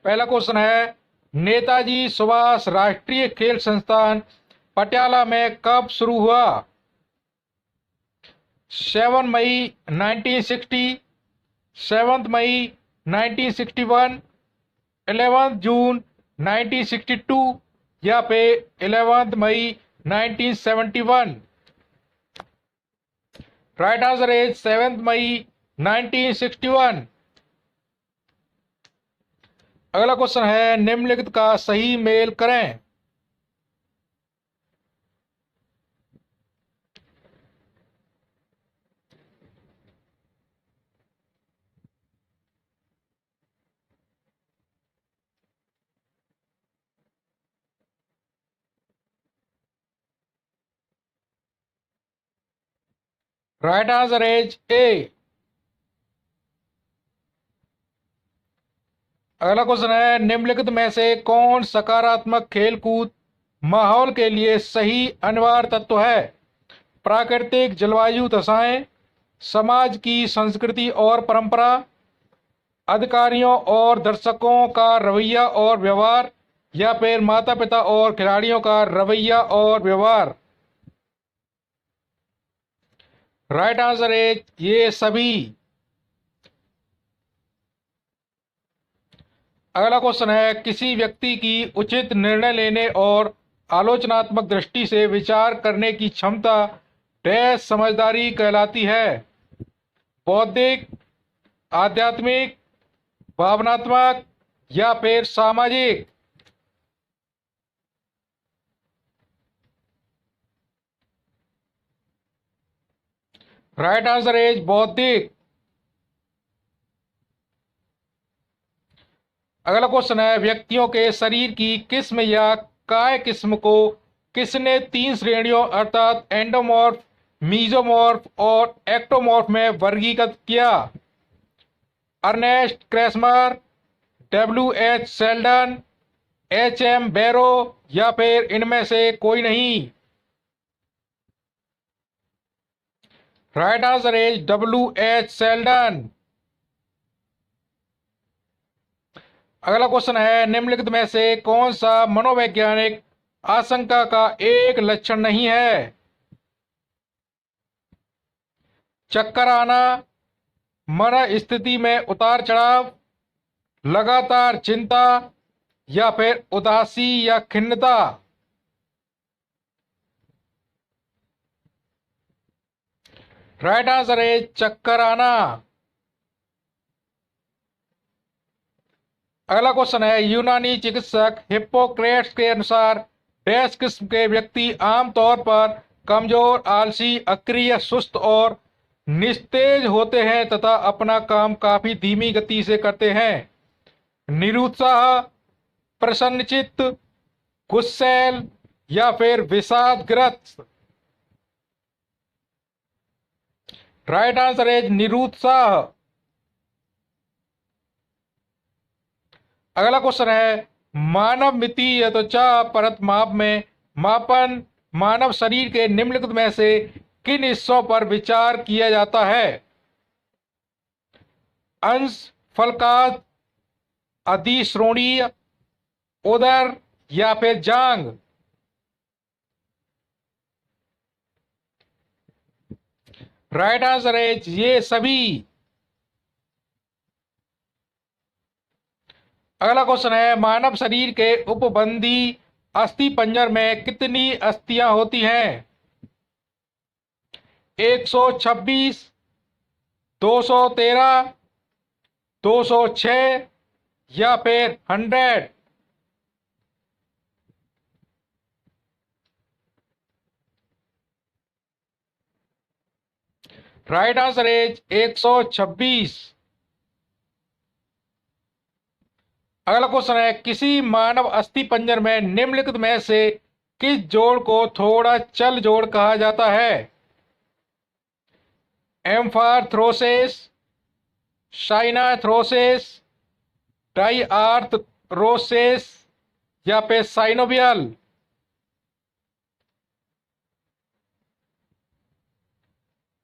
पहला क्वेश्चन है, नेताजी सुभाष राष्ट्रीय खेल संस्थान पटियाला में कब शुरू हुआ? 7 मई 1960, 7 मई 1961, 11 जून 1962 या फिर 11 मई 1971? राइट आंसर इज 7 मई 1961। अगला क्वेश्चन है, निम्नलिखित का सही मेल करें। Right answer is a. अगला क्वेश्चन है, निम्नलिखित में से कौन सकारात्मक खेलकूद माहौल के लिए सही अनिवार्य तत्व है? प्राकृतिक जलवायु दशाएं, समाज की संस्कृति और परंपरा, अधिकारियों और दर्शकों का रवैया और व्यवहार, या फिर माता पिता और खिलाड़ियों का रवैया और व्यवहार? राइट आंसर इज ये सभी। अगला क्वेश्चन है, किसी व्यक्ति की उचित निर्णय लेने और आलोचनात्मक दृष्टि से विचार करने की क्षमता डैश समझदारी कहलाती है? बौद्धिक, आध्यात्मिक, भावनात्मक या फिर सामाजिक? राइट आंसर इज बौद्धिक। अगला क्वेश्चन है, व्यक्तियों के शरीर की किस्म या काय किस्म को किसने 3 श्रेणियों अर्थात एंडोमॉर्फ, मीजोमॉर्फ और एक्टोमॉर्फ में वर्गीकृत किया? Ernest क्रेसमर, W.H. Seldon, H.M. बैरो या फिर इनमें से कोई नहीं? Right answer is W.H. Seldon. अगला क्वेश्चन है, निम्नलिखित में से कौन सा मनोवैज्ञानिक आशंका का एक लक्षण नहीं है? चक्कर आना, मन स्थिति में उतार चढ़ाव, लगातार चिंता या फिर उदासी या खिन्नता? राइट आंसर इज चक्कर आना। अगला क्वेश्चन है, यूनानी चिकित्सक हिप्पोक्रेट्स के अनुसार डैश किस्म के व्यक्ति आमतौर पर कमजोर, आलसी, अक्रिय, सुस्त और निस्तेज होते हैं तथा अपना काम काफी धीमी गति से करते हैं? निरुत्साह, प्रसन्नचित्त, गुस्सैल या फिर विषादग्रस्त? राइट आंसर इज निरुत्साह। अगला क्वेश्चन है, मानव मितीय त्वचा परत माप में मापन मानव शरीर के निम्नलिखित में से किन हिस्सों पर विचार किया जाता है? अंश, फलकात, अधिश्रोणीय, उदर या फिर जांग? राइट आंसर इज ये सभी। अगला क्वेश्चन है, मानव शरीर के उपबंधी अस्थि पंजर में कितनी अस्थियां होती हैं? 126, 213, 206 या फिर 100? Right answer is 126। अगला क्वेश्चन है, किसी मानव अस्थि पंजर में निम्नलिखित में से किस जोड़ को थोड़ा चल जोड़ कहा जाता है? एम्फारथ्रोसिस, साइनाथ्रोसिस, डाइआर्थरोसिस या फिर synovial?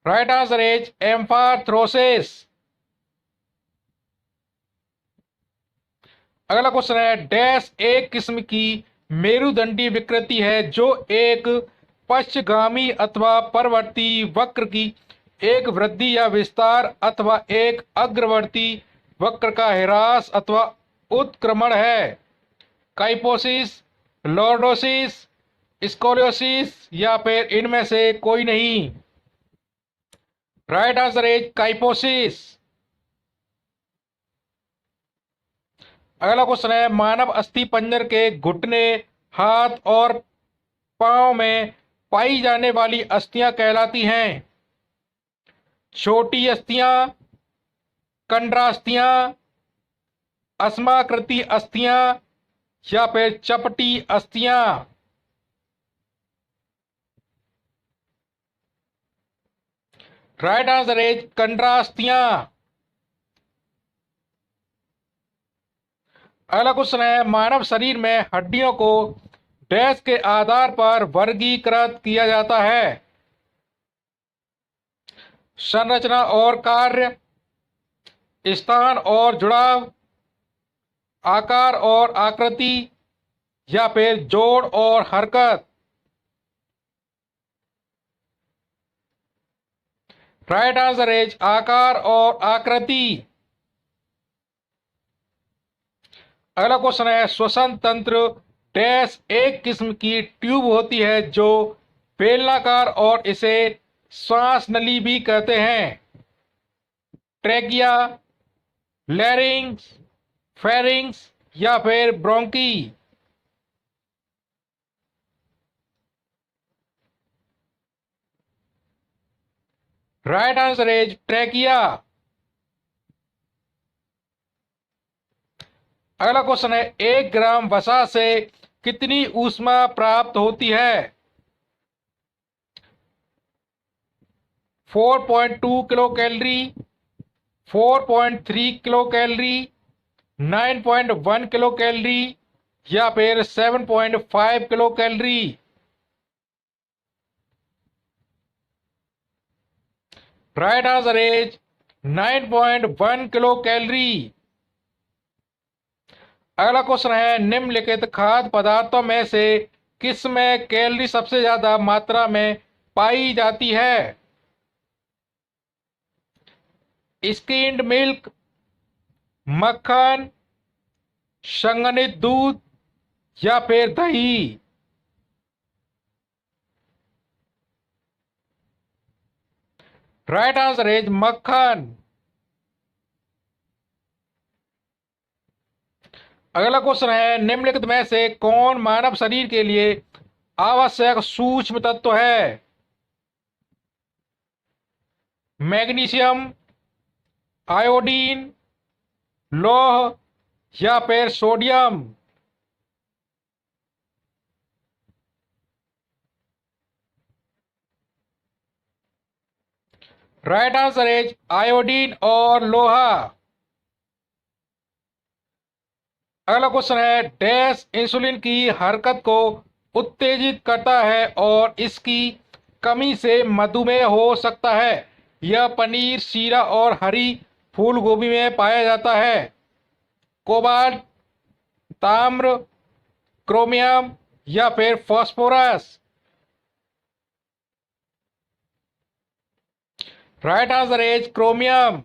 Right answer is amphiarthrosis. अगला क्वेश्चन है, डैश एक किस्म की मेरुदंडी विकृति है जो एक पश्चगामी अथवा परवर्ती वक्र की एक वृद्धि या विस्तार अथवा एक अग्रवर्ती वक्र का ह्रास अथवा उत्क्रमण है। काइपोसिस, लॉर्डोसिस, स्कोलियोसिस या फिर इनमें से कोई नहीं। Right answer is kyphosis. अगला क्वेश्चन है, मानव अस्थि पंजर के घुटने, हाथ और पांव में पाई जाने वाली अस्थियां कहलाती हैं? छोटी अस्थियां, कंडरास्थियां, असमाकृति अस्थियां या फिर चपटी अस्थियां? राइट आंसर इज कंडरास्थियां। अगला क्वेश्चन है, मानव शरीर में हड्डियों को डैश के आधार पर वर्गीकृत किया जाता है? संरचना और कार्य, स्थान और जुड़ाव, आकार और आकृति या फिर जोड़ और हरकत? राइट आंसर इज आकार और आकृति। अगला क्वेश्चन है, श्वसन तंत्र डैश एक किस्म की ट्यूब होती है जो बेलनाकार और इसे श्वास नली भी कहते हैं? ट्रेकिया, लैरिंग्स, फेरिंग्स या फिर bronchi? Right answer is trachea. अगला क्वेश्चन है, 1 ग्राम वसा से कितनी ऊष्मा प्राप्त होती है? 4.2 kilo calorie, 4.3 kilo calorie, 9.1 kilo calorie या फिर 7.5 kilo calorie? Right answer is 9.1 kilo calorie. अगला क्वेश्चन है, निम्नलिखित खाद्य पदार्थों में से किस में कैलोरी सबसे ज्यादा मात्रा में पाई जाती है? स्किम्ड मिल्क, मक्खन, संघनित दूध या फिर दही? राइट आंसर इज मक्खन। अगला क्वेश्चन है, निम्नलिखित में से कौन मानव शरीर के लिए आवश्यक सूक्ष्म तत्व है? मैग्नीशियम, आयोडीन, लौह या फिर sodium? Right answer is iodine और लोहा। अगला क्वेश्चन है, डैश इंसुलिन की हरकत को उत्तेजित करता है और इसकी कमी से मधुमेह हो सकता है? यह पनीर, शीरा और हरी फूल गोभी में पाया जाता है? कोबाल्ट, ताम्र, क्रोमियम या फिर phosphorus? Right answer is chromium.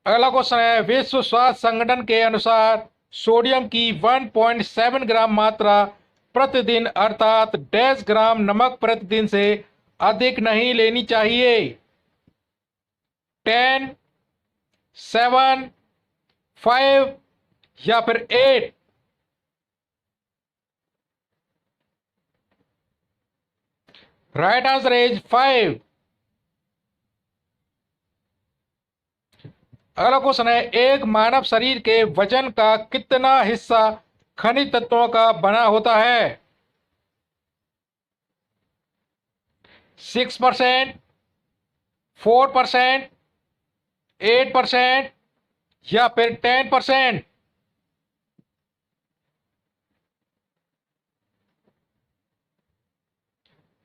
अगला क्वेश्चन है, विश्व स्वास्थ्य संगठन के अनुसार सोडियम की 1.7 ग्राम मात्रा प्रतिदिन अर्थात डैश ग्राम नमक प्रतिदिन से अधिक नहीं लेनी चाहिए? 10, 7, 5 या फिर 8? Right answer is 5। अगला क्वेश्चन है, एक मानव शरीर के वजन का कितना हिस्सा खनिज तत्वों का बना होता है? 6%, 4%, 8% या फिर 10%?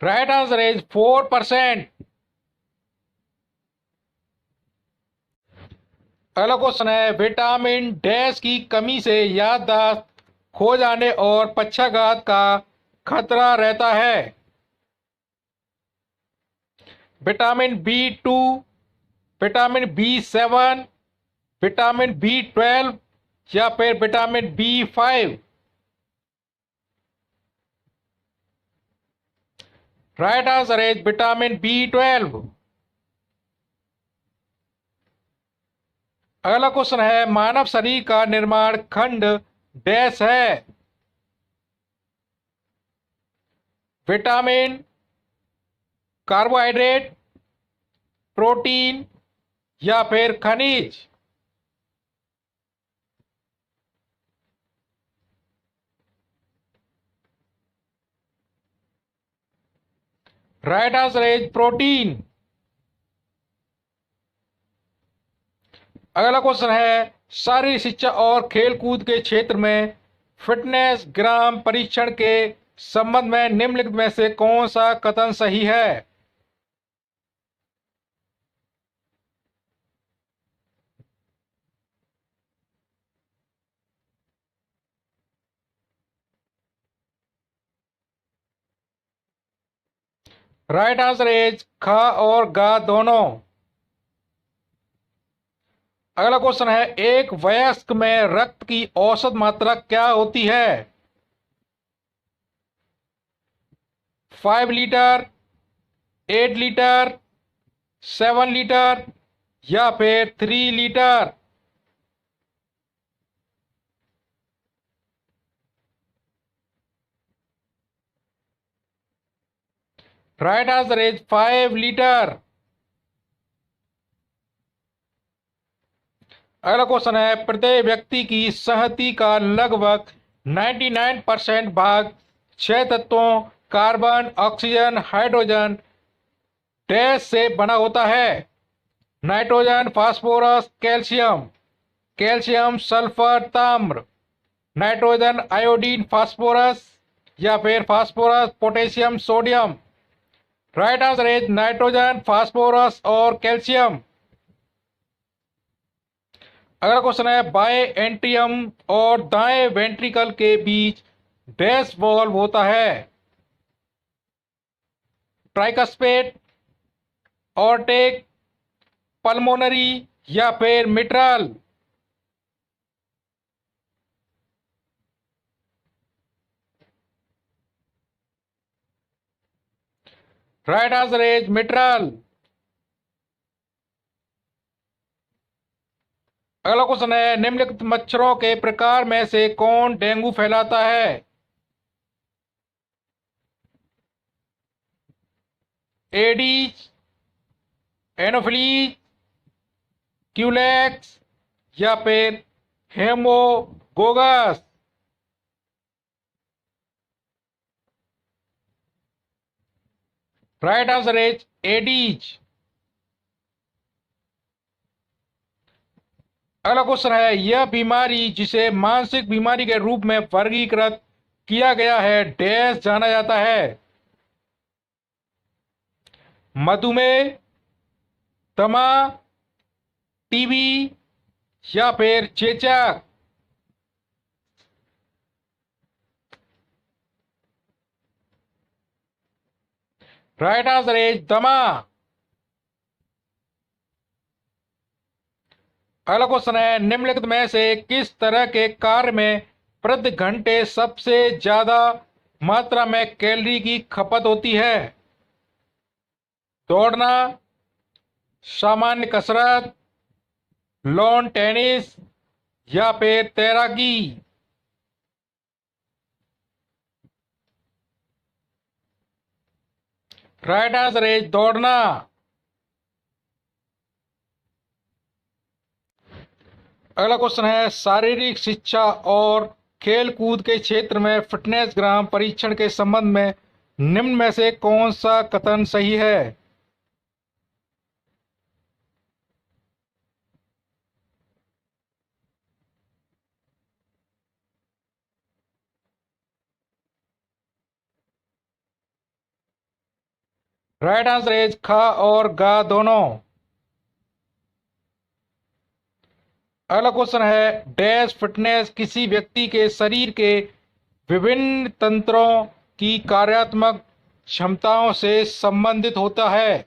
Right answer is 4%। अगला क्वेश्चन है, विटामिन डैश की कमी से याददाश्त खो जाने और पक्षाघात का खतरा रहता है। Vitamin B2, vitamin B7, vitamin B12 या फिर विटामिन B5। राइट आंसर है विटामिन B12। अगला क्वेश्चन है, मानव शरीर का निर्माण खंड डैश है। विटामिन, कार्बोहाइड्रेट, प्रोटीन या फिर खनिज। Right answer is protein. अगला क्वेश्चन है, शारीरिक शिक्षा और खेलकूद के क्षेत्र में फिटनेस ग्राम परीक्षण के संबंध में निम्नलिखित में से कौन सा कथन सही है। राइट आंसर इज ख और गा दोनों। अगला क्वेश्चन है, एक वयस्क में रक्त की औसत मात्रा क्या होती है। 5 लीटर, 8 लीटर, 7 लीटर या फिर 3 litre. Right answer is 5 litre. अगला क्वेश्चन है, प्रत्येक व्यक्ति की सहती का लगभग 99% भाग 6 तत्वों कार्बन, ऑक्सीजन, हाइड्रोजन डैश से बना होता है। Nitrogen, phosphorus, calcium, calcium, sulphur, ताम्र, नाइट्रोजन, आयोडीन, फास्फोरस या फिर phosphorus, potassium, sodium. Right answer is nitrogen, phosphorus और कैल्शियम। अगला क्वेश्चन है, बाएं एंट्रियम और दाएं वेंट्रिकल के बीच डैश वॉल्व होता है। ट्राइकस्पेट, ऑर्टिक, पल्मोनरी या फिर mitral. Right answer is mitral. अगला क्वेश्चन है, निम्नलिखित मच्छरों के प्रकार में से कौन डेंगू फैलाता है। एडीज, एनोफिलीज, क्यूलेक्स या फिर haemagogus. Right answer is aedes. अगला क्वेश्चन है, यह बीमारी जिसे मानसिक बीमारी के रूप में वर्गीकृत किया गया है डैश जाना जाता है। मधुमेह, दमा, टीबी या फिर चेचक। राइट आंसर इज दमा। अगला क्वेश्चन है, निम्नलिखित में से किस तरह के कार्य में प्रति घंटे सबसे ज्यादा मात्रा में कैलोरी की खपत होती है। दौड़ना, सामान्य कसरत, लॉन टेनिस या फिर तैराकी। राइट आंसर इज दौड़ना। अगला क्वेश्चन है, शारीरिक शिक्षा और खेल कूद के क्षेत्र में फिटनेस ग्राम परीक्षण के संबंध में निम्न में से कौन सा कथन सही है। राइट आंसर इज ख और गा दोनों। अगला क्वेश्चन है, डैश फिटनेस किसी व्यक्ति के शरीर के विभिन्न तंत्रों की कार्यात्मक क्षमताओं से संबंधित होता है।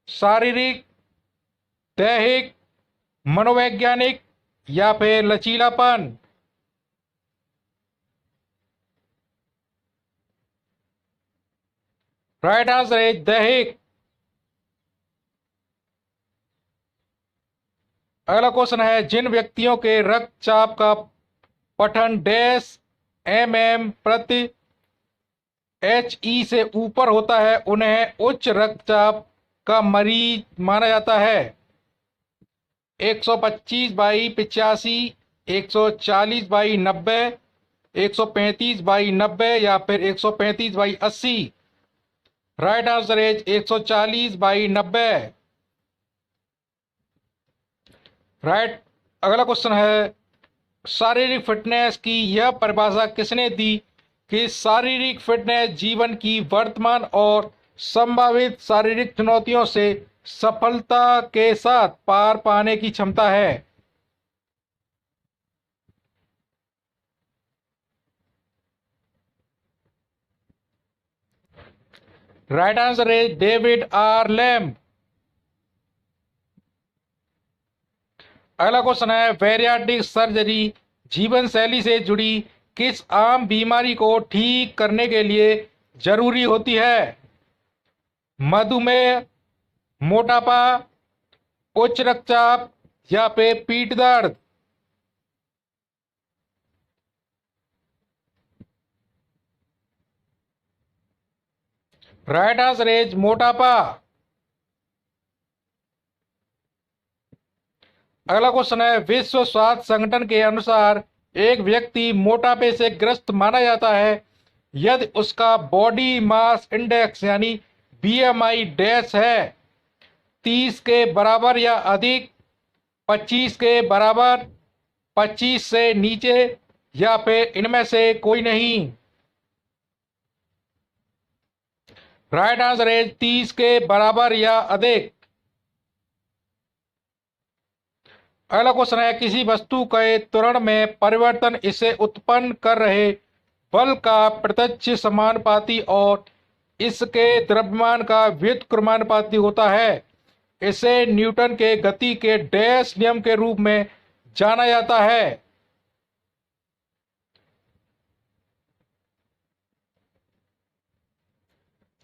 शारीरिक, दैहिक, मनोवैज्ञानिक या फिर लचीलापन। राइट आंसर है दैहिक। अगला क्वेश्चन है, जिन व्यक्तियों के रक्तचाप का पठन डैश प्रति HE से ऊपर होता है उन्हें उच्च रक्तचाप का मरीज माना जाता है। 125/85, 140/90, 135/90 या फिर 135/80। Right answer is 140/90। राइट। अगला क्वेश्चन है, शारीरिक फिटनेस की यह परिभाषा किसने दी कि शारीरिक फिटनेस जीवन की वर्तमान और संभावित शारीरिक चुनौतियों से सफलता के साथ पार पाने की क्षमता है। Right answer is David R Lamb. अगला क्वेश्चन है, बैरियाट्रिक सर्जरी जीवन शैली से जुड़ी किस आम बीमारी को ठीक करने के लिए जरूरी होती है? मधुमेह, मोटापा, उच्च रक्तचाप या फिर पीठ दर्द। राइट आंसर इज मोटापा। अगला क्वेश्चन है, विश्व स्वास्थ्य संगठन के अनुसार एक व्यक्ति मोटापे से ग्रस्त माना जाता है यदि उसका बॉडी मास इंडेक्स यानी BMI डैश है 30 के बराबर या अधिक, 25 के बराबर, 25 से नीचे या फिर इनमें से कोई नहीं। राइट आंसर इज 30 के बराबर या अधिक। अगला क्वेश्चन है, किसी वस्तु के त्वरण में परिवर्तन इसे उत्पन्न कर रहे बल का प्रत्यक्ष समानुपाती और इसके द्रव्यमान का व्युत्क्रमानुपाती होता है। इसे न्यूटन के गति के डैश नियम के रूप में जाना जाता है।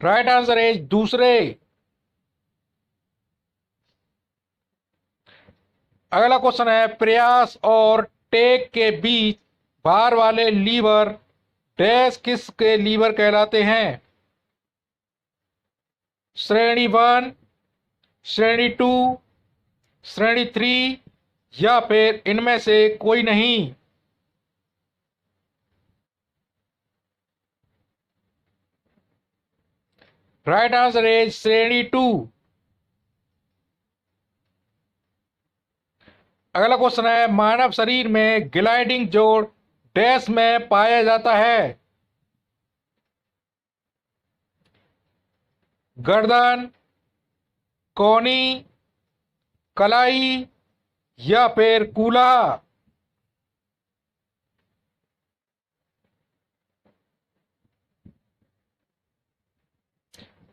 राइट आंसर इज दूसरे। अगला क्वेश्चन है, प्रयास और टेक के बीच भार वाले लीवर डैश किस के लीवर कहलाते हैं? श्रेणी 1, श्रेणी 2, श्रेणी 3 या फिर इनमें से कोई नहीं। राइट आंसर इज श्रेणी 2। अगला क्वेश्चन है, मानव शरीर में ग्लाइडिंग जोड़ डैश में पाया जाता है? गर्दन, कोहनी, कलाई या फिर कूल्हा।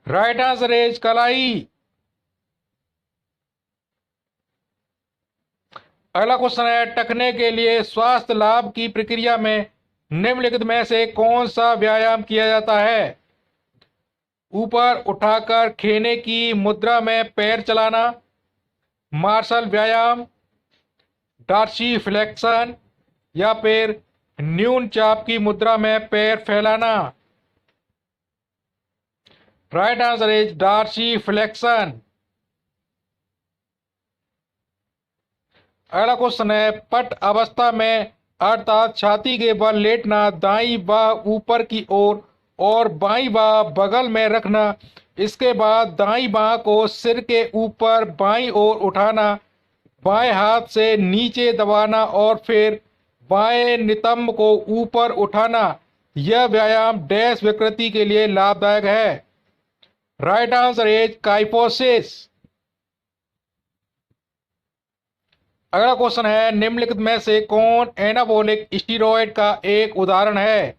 राइट आंसर इज कलाई। अगला क्वेश्चन है, टखने के लिए स्वास्थ्य लाभ की प्रक्रिया में निम्नलिखित में से कौन सा व्यायाम किया जाता है? ऊपर उठाकर खेने की मुद्रा में पैर चलाना, मार्शल व्यायाम, डार्सी फ्लेक्शन या फिर न्यून चाप की मुद्रा में पैर फैलाना। Right answer is dorsiflexion. अगला क्वेश्चन है, पट अवस्था में अर्थात छाती के बल लेटना, दाईं बाह ऊपर की ओर और बाईं बाह बगल में रखना, इसके बाद दाईं बाह को सिर के ऊपर बाईं ओर उठाना, बाएं हाथ से नीचे दबाना और फिर बाएं नितंब को ऊपर उठाना, यह व्यायाम डैश विकृति के लिए लाभदायक है। Right answer is kyphosis. अगला क्वेश्चन है, निम्नलिखित में से कौन एनाबॉलिक स्टीरॉयड का एक उदाहरण है?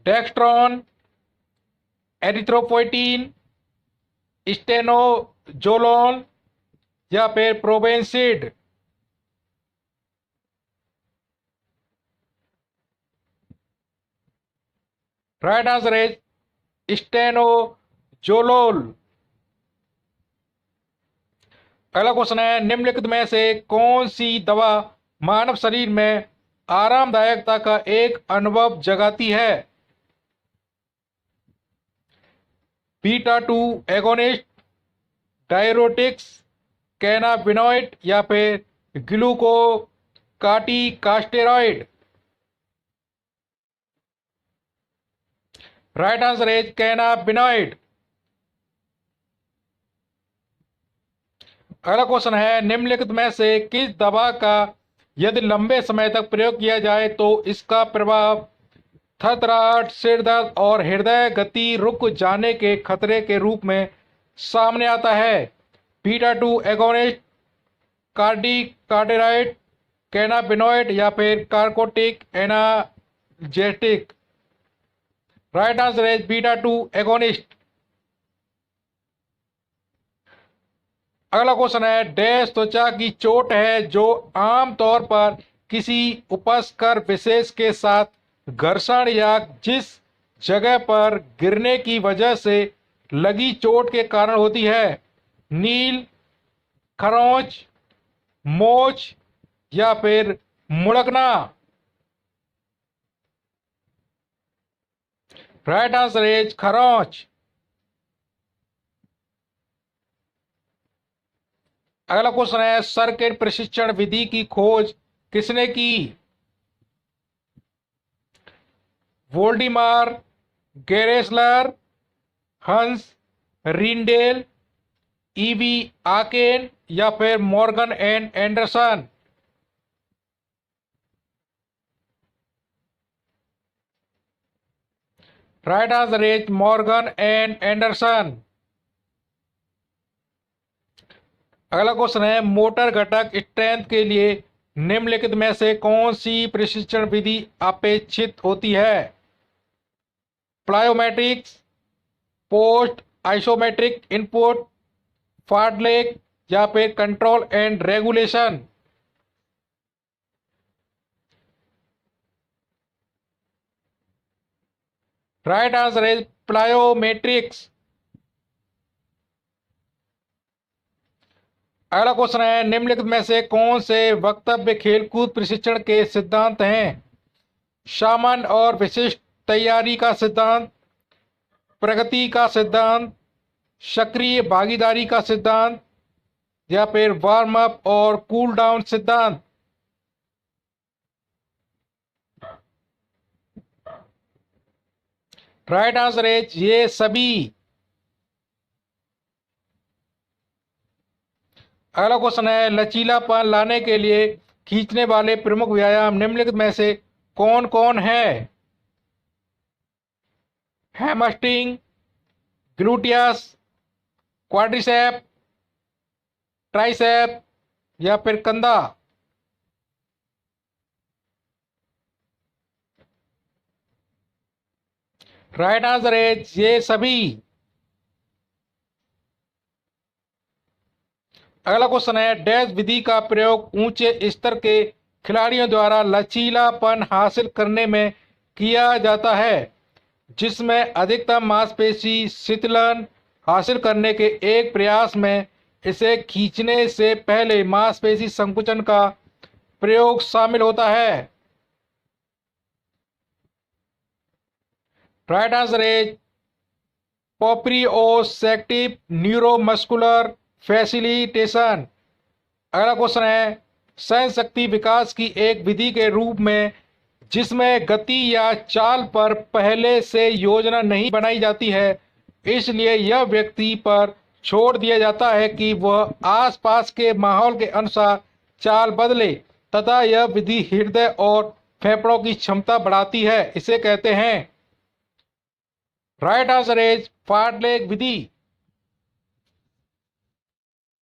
डेक्स्ट्रॉन, एरिथ्रोपोइटिन, स्टेनोजोलोल या फिर probenecid? Right answer is stanozolol. अगला क्वेश्चन है, निम्नलिखित में से कौन सी दवा मानव शरीर में आरामदायकता का एक अनुभव जगाती है? बीटा 2 एगोनिस्ट, डायरोटिक्स, कैनाबिनॉइड या फिर glucocorticosteroid? Right answer is cannabinoid. अगला क्वेश्चन है, निम्नलिखित में से किस दवा का यदि लंबे समय तक प्रयोग किया जाए तो इसका प्रभाव थरथराहट, सिर दर्द और हृदय गति रुक जाने के खतरे के रूप में सामने आता है? बीटा 2 एगोनिस्ट, कार्डिकास्टेरॉइड, कैनाबिनॉइड या फिर narcotic analgesic? Right answer is beta 2 agonist. अगला क्वेश्चन है, डैश त्वचा की चोट है जो आमतौर पर किसी उपस्कर विशेष के साथ घर्षण या जिस जगह पर गिरने की वजह से लगी चोट के कारण होती है? नील, खरोंच, मोच या फिर मुड़कना? राइट आंसर इज खरोंच। अगला क्वेश्चन है, सर्किट प्रशिक्षण विधि की खोज किसने की? वोल्डीमार, गेरेसलर, हंस रिंडेल, ईवी आकेन या फिर Morgan and Anderson? Right answer is Morgan and Anderson. अगला क्वेश्चन है, मोटर घटक स्ट्रेंथ के लिए निम्नलिखित में से कौन सी प्रशिक्षण विधि अपेक्षित होती है? प्लायोमेट्रिक्स, पोस्ट आइसोमेट्रिक इनपुट, फार्डलेक या फिर control and regulation? Right answer is plyometrics. अगला क्वेश्चन है, निम्नलिखित में से कौन से वक्तव्य खेलकूद प्रशिक्षण के सिद्धांत हैं? सामान्य और विशिष्ट तैयारी का सिद्धांत, प्रगति का सिद्धांत, सक्रिय भागीदारी का सिद्धांत या फिर वार्म अप और कूल डाउन सिद्धांत? राइट आंसर इज ये सभी। अगला क्वेश्चन है, लचीलापन लाने के लिए खींचने वाले प्रमुख व्यायाम निम्नलिखित में से कौन कौन है? हैमस्ट्रिंग, ग्लूटियस, क्वाड्रिसेप, ट्राइसेप या फिर कंधा? राइट आंसर इज ये सभी। अगला क्वेश्चन है, डैश विधि का प्रयोग ऊंचे स्तर के खिलाड़ियों द्वारा लचीलापन हासिल करने में किया जाता है, जिसमें अधिकतम मांसपेशी शिथिलन हासिल करने के एक प्रयास में इसे खींचने से पहले मांसपेशी संकुचन का प्रयोग शामिल होता है? Right answer is proprioceptive neuromuscular facilitation. अगला क्वेश्चन है, सहन शक्ति विकास की एक विधि के रूप में जिसमें गति या चाल पर पहले से योजना नहीं बनाई जाती है, इसलिए यह व्यक्ति पर छोड़ दिया जाता है कि वह आसपास के माहौल के अनुसार चाल बदले, तथा यह विधि हृदय और फेफड़ों की क्षमता बढ़ाती है, इसे कहते हैं? Right answer is fartlek Vidhi.